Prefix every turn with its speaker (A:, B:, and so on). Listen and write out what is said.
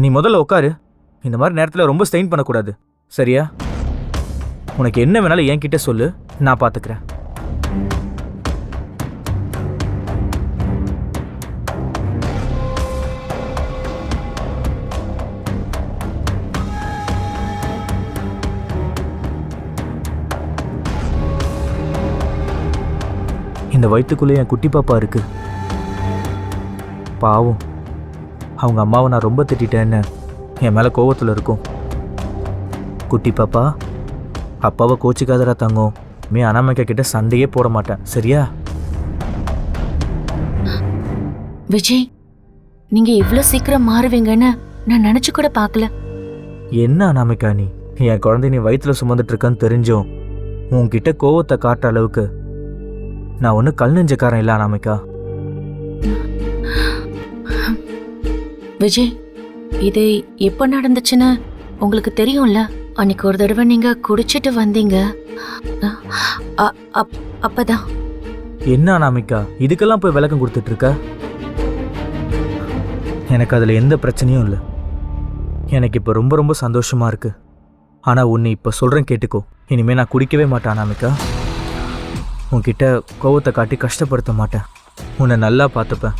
A: நீ முதல்ல உட்காரு. இந்த மாதிரி நேரத்தில் ரொம்ப ஸ்ட்ரெயின் பண்ணக்கூடாது, சரியா? உனக்கு என்ன வேணாலும் என்கிட்ட சொல்லு, நான் பார்த்துக்கிறேன். இந்த வயிற்றுக்குள்ளே என் குட்டி பாப்பா இருக்கு. பாவம், அவங்க அம்மாவை நான் ரொம்ப திட்டேன்னு என் மேலே கோவத்தில் இருக்கும். குட்டி பாப்பா, அப்பாவை கோச்சிக்காதரா தங்கம். அனாமிகா கிட்ட சண்டையே போட மாட்டேன், சரியா?
B: விஜய், நீங்க இவ்ளோ சீக்கிரம் மாறுவீங்கன்னு நான் நினைச்சு கூட பார்க்கல.
A: என்ன அனாமிகா, நீ என் குழந்தை நீ வயிற்றுல சுமந்துட்டு இருக்கன்னு தெரிஞ்சும் உன்கிட்ட கோவத்தை காட்டுற அளவுக்கு நான் ஒன்றும் கல் நெஞ்சக்காரன் இல்லை அனாமிகா.
B: விஜய், இது எப்போ நடந்துச்சுன்னு உங்களுக்கு தெரியும்ல? அன்னைக்கு ஒரு தடவை நீங்க குடிச்சிட்டு வந்தீங்க, அப்பதான்.
A: என்ன அனாமிகா, இதுக்கெல்லாம் போய் விளக்கம் கொடுத்துட்டு இருக்க? எனக்கு அதில் எந்த பிரச்சனையும் இல்லை. எனக்கு இப்போ ரொம்ப ரொம்ப சந்தோஷமா இருக்கு. ஆனால் உன்னை இப்போ சொல்கிறேன் கேட்டுக்கோ. இனிமேல் நான் குடிக்கவே மாட்டேன் அனாமிகா. உன்கிட்ட கோவத்தை காட்டி கஷ்டப்படுத்த மாட்டேன். உன்னை நல்லா பார்த்துப்பேன்.